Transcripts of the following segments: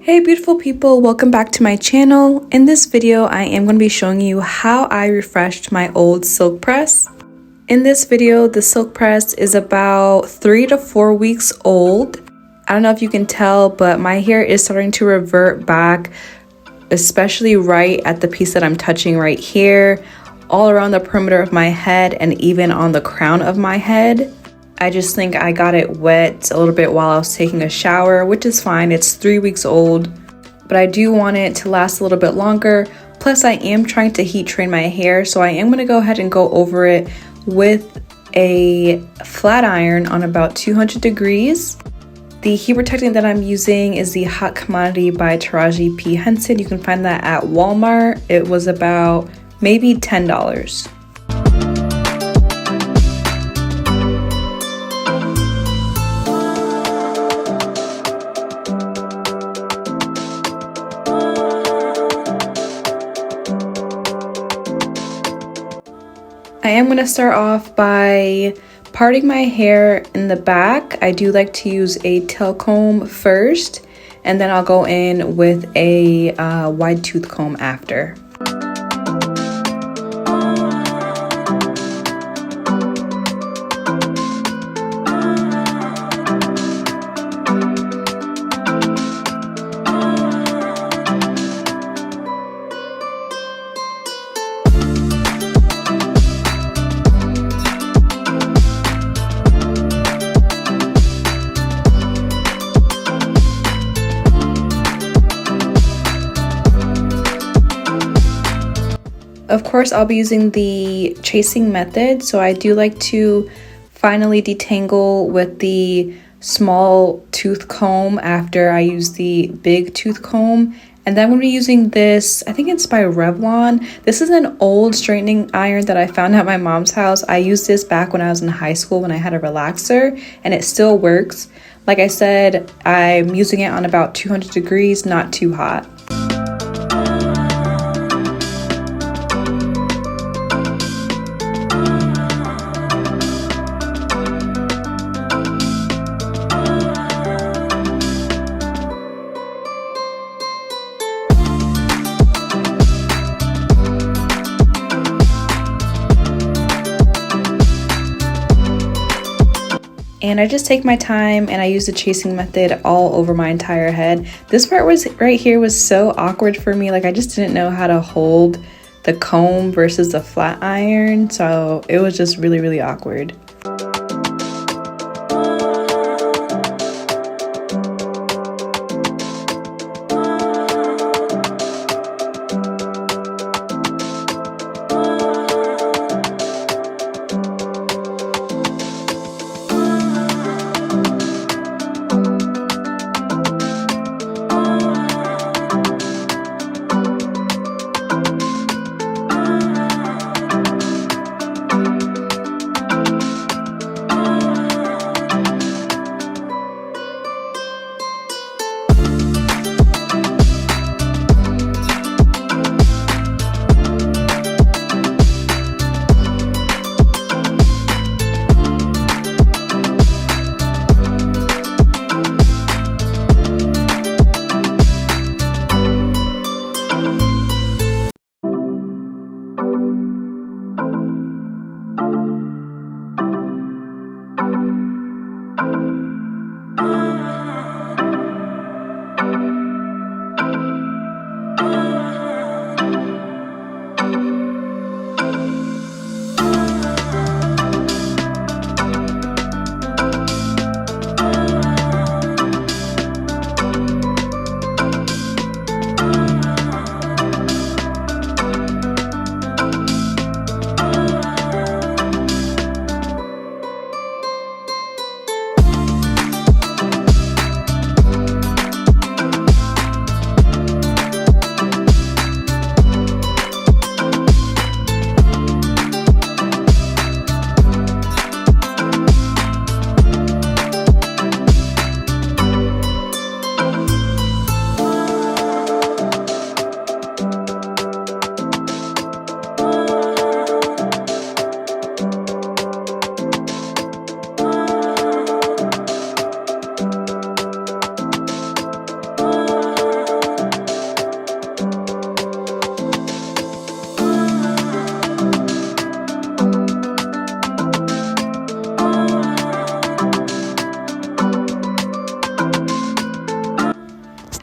Hey beautiful people, welcome back to my channel. In this video, I am going to be showing you how I refreshed my old silk press. In this video, the silk press is about 3 to 4 weeks old. I don't know if you can tell, but my hair is starting to revert back, especially right at the piece that I'm touching right here, all around the perimeter of my head and even on the crown of my head. I just think I got it wet a little bit while I was taking a shower, which is fine. It's 3 weeks old, but I do want it to last a little bit longer. Plus, I am trying to heat train my hair, so I am going to go ahead and go over it with a flat iron on about 200 degrees. The heat protectant that I'm using is the Hot Commodity by Taraji P. Henson. You can find that at Walmart. It was about maybe $10. I am going to start off by parting my hair in the back. I do like to use a tail comb first, and then I'll go in with a wide tooth comb after. Of course, I'll be using the chasing method, so I do like to finally detangle with the small tooth comb after I use the big tooth comb. And then I'm going to be using this, I think it's by Revlon. This is an old straightening iron that I found at my mom's house. I used this back when I was in high school when I had a relaxer, and it still works. Like I said, I'm using it on about 200 degrees, not too hot. And I just take my time and I use the chasing method all over my entire head. This part was right here was so awkward for me. Like I just didn't know how to hold the comb versus the flat iron. So it was just really, really awkward.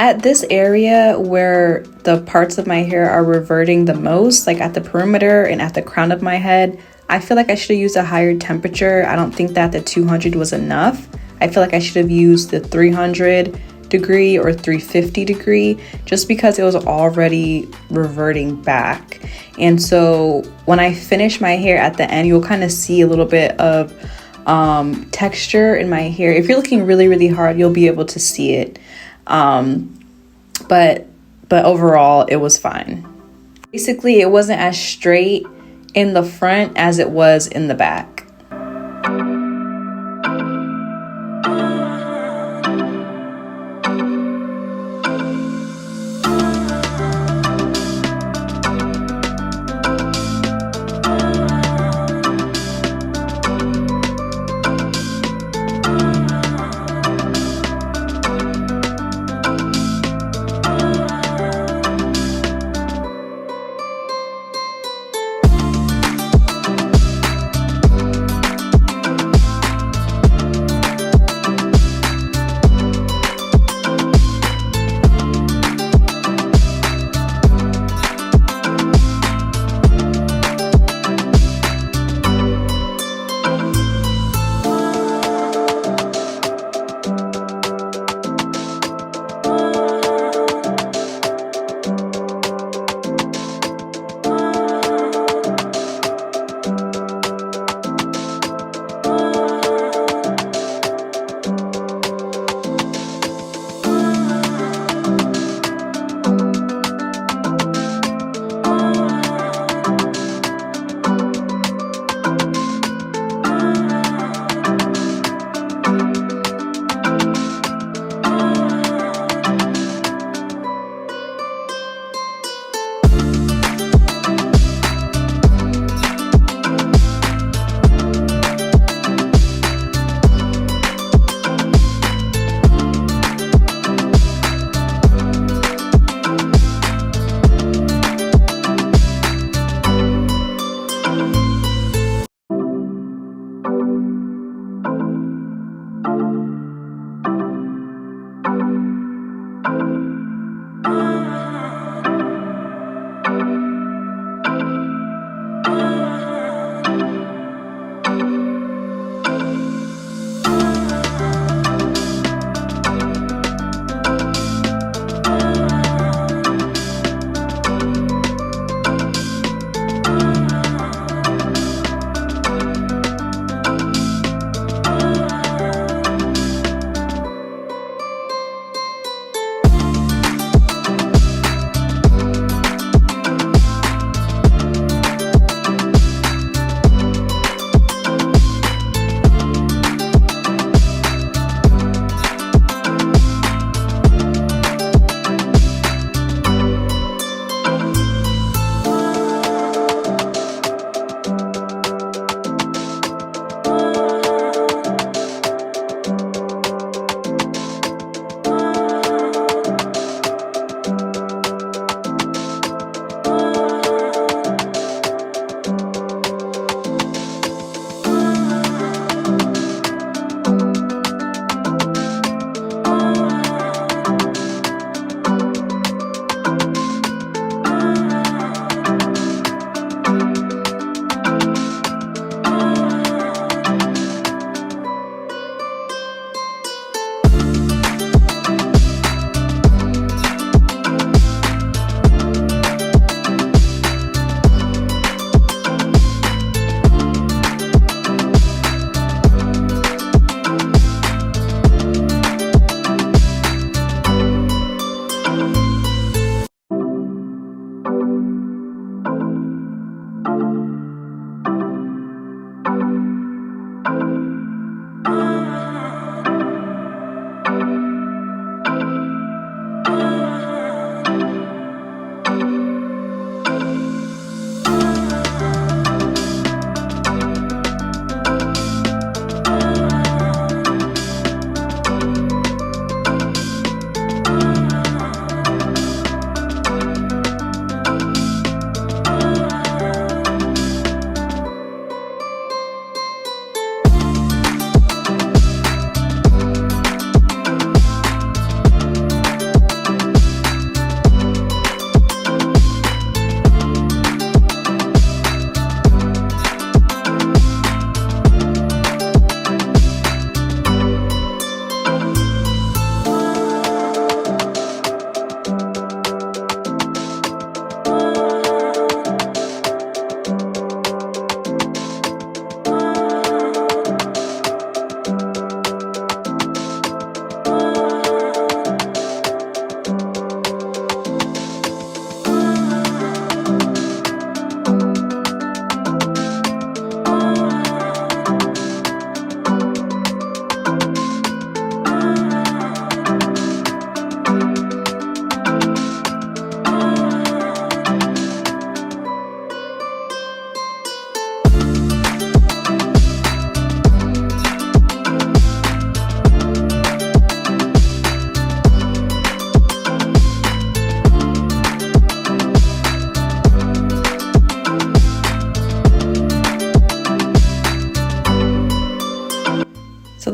At this area where the parts of my hair are reverting the most, like at the perimeter and at the crown of my head, I feel like I should have used a higher temperature. I don't think that the 200 was enough. I feel like I should have used the 300-degree or 350-degree, just because it was already reverting back. And so when I finish my hair at the end, you'll kind of see a little bit of texture in my hair. If you're looking really, really hard, you'll be able to see it. But overall, it was fine. Basically, it wasn't as straight in the front as it was in the back.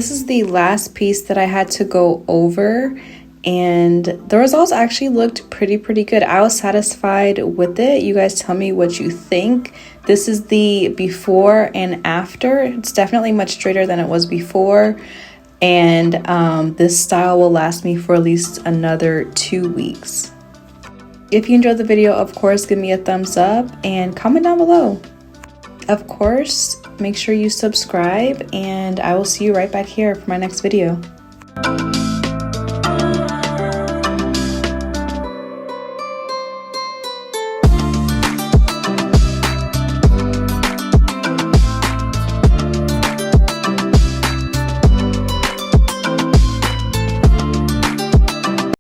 this is the last piece that I had to go over, and the results actually looked pretty good. I was satisfied with it. You guys tell me what you think. This is the before and after. It's definitely much straighter than it was before, and this style will last me for at least another 2 weeks. If you enjoyed the video, of course, give me a thumbs up and comment down below. Of course, make sure you subscribe, and I will see you right back here for my next video.